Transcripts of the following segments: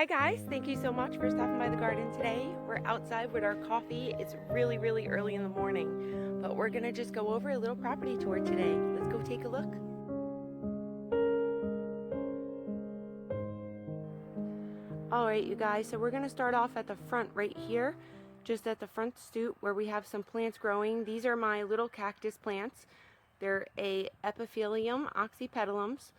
Hi guys, thank you so much for stopping by the garden today. We're outside with our coffee. It's really early in the morning, but we're gonna just go over a little property tour today. Let's go take a look. All right, you guys, so we're gonna start off at the front right here, just at the front stoop where we have some plants growing. These are my little cactus plants. They're a Epiphyllum oxypetalums,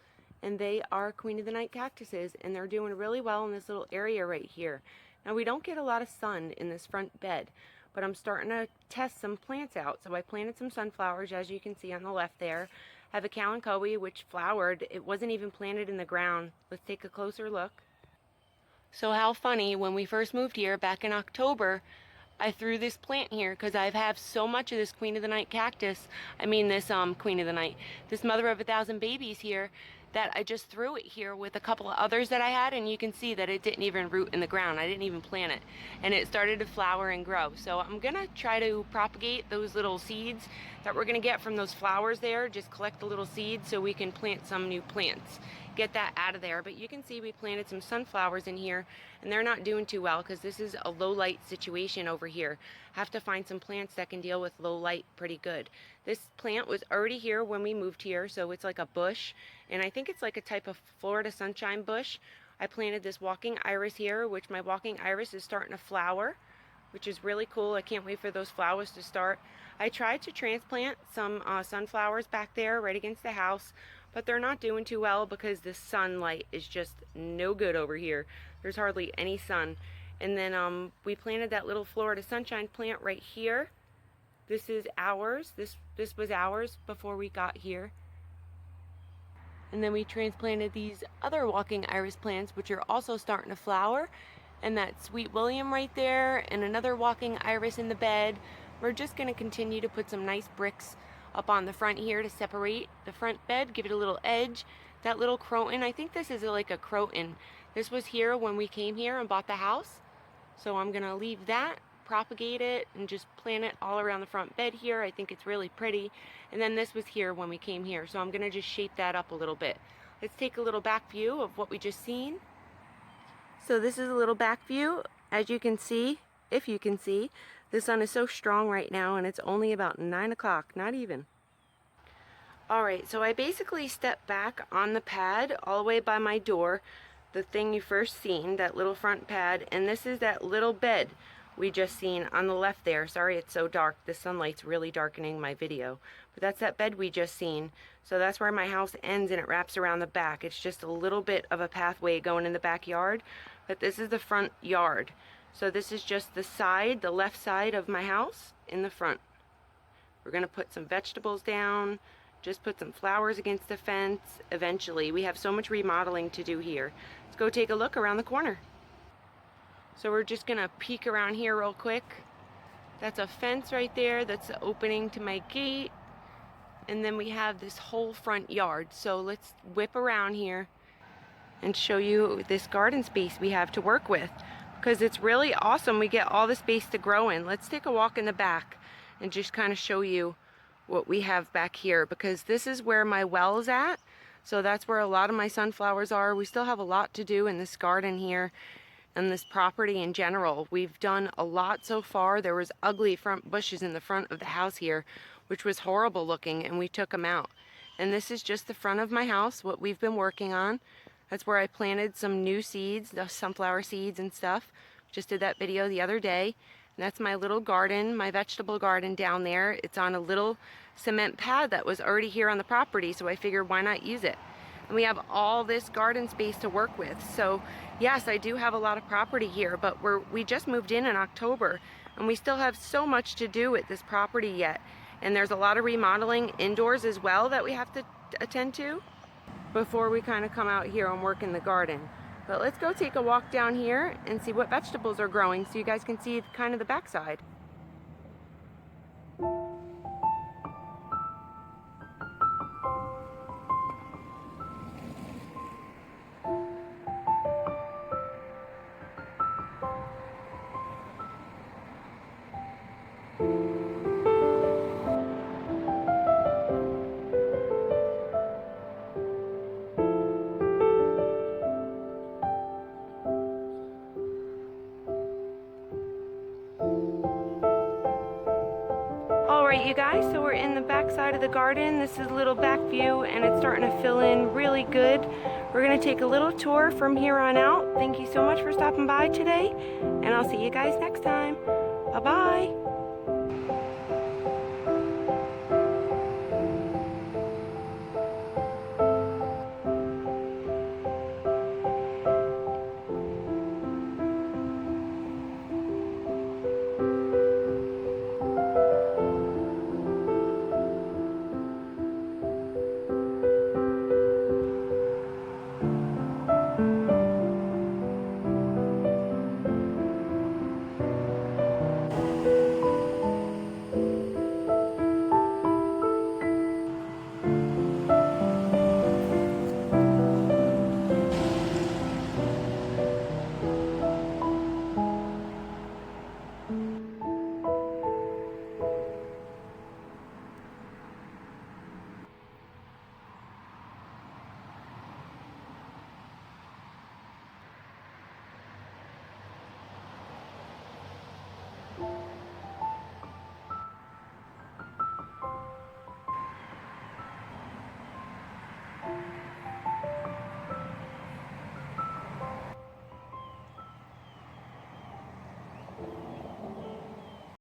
and they are Queen of the Night cactuses, and they're doing really well in this little area right here. Now, we don't get a lot of sun in this front bed, but I'm starting to test some plants out. So I planted some sunflowers, as you can see on the left there. I have a kalanchoe, which flowered. It wasn't even planted in the ground. Let's take a closer look. So how funny, when we first moved here back in October, I threw this plant here because I have so much of this Queen of the Night cactus. I mean this Queen of the Night, this Mother of a Thousand Babies here, that I just threw it here with a couple of others that I had, and you can see that it didn't even root in the ground. I didn't even plant it, and it started to flower and grow. So I'm gonna try to propagate those little seeds that we're gonna get from those flowers there. Just collect the little seeds so we can plant some new plants, get that out of there. But you can see we planted some sunflowers in here, and they're not doing too well because this is a low light situation over here. Have to find some plants that can deal with low light pretty good. This plant was already here when we moved here, so it's like a bush, and I think it's like a type of Florida sunshine bush. I planted this walking iris here, which my walking iris is starting to flower, which is really cool. I can't wait for those flowers to start. I tried to transplant some sunflowers back there right against the house, but they're not doing too well because the sunlight is just no good over here. There's hardly any sun. And then we planted that little Florida sunshine plant right here. This is ours. This was ours before we got here. And then we transplanted these other walking iris plants, which are also starting to flower. And that Sweet William right there, and another walking iris in the bed. We're just going to continue to put some nice bricks up on the front here to separate the front bed, give it a little edge. That little croton, I think this is like a croton. This was here when we came here and bought the house. So I'm going to leave that, propagate it, and just plant it all around the front bed here. I think it's really pretty. And then this was here when we came here, so I'm going to just shape that up a little bit. Let's take a little back view of what we just seen. So this is a little back view. As you can see, if you can see, the sun is so strong right now, and it's only about 9 o'clock, not even. Alright, so I basically stepped back on the pad all the way by my door, the thing you first seen, that little front pad, and this is that little bed we just seen on the left there. Sorry it's so dark, the sunlight's really darkening my video, but that's that bed we just seen. So that's where my house ends, and it wraps around the back. It's just a little bit of a pathway going in the backyard, but this is the front yard. So this is just the side, the left side of my house in the front. We're gonna put some vegetables down, just put some flowers against the fence eventually. We have so much remodeling to do here. Let's go take a look around the corner. So we're just gonna peek around here real quick. That's a fence right there. That's the opening to my gate. And then we have this whole front yard. So let's whip around here and show you this garden space we have to work with, because it's really awesome. We get all the space to grow in. Let's take a walk in the back and just kind of show you what we have back here, because this is where my well is at. So that's where a lot of my sunflowers are. We still have a lot to do in this garden here and this property in general. We've done a lot so far. There was ugly front bushes in the front of the house here, which was horrible looking, and we took them out. And this is just the front of my house, what we've been working on. That's where I planted some new seeds, the sunflower seeds and stuff. Just did that video the other day. And that's my little garden, my vegetable garden down there. It's on a little cement pad that was already here on the property, so I figured why not use it. And we have all this garden space to work with. So yes, I do have a lot of property here, but we just moved in October, and we still have so much to do with this property yet. And there's a lot of remodeling indoors as well that we have to attend to before we kind of come out here and work in the garden. But let's go take a walk down here and see what vegetables are growing so you guys can see kind of the backside. you guys, so we're in the back side of the garden. This is a little back view and it's starting to fill in really good. We're going to take a little tour from here on out. Thank you so much for stopping by today, and I'll see you guys next time. Bye-bye.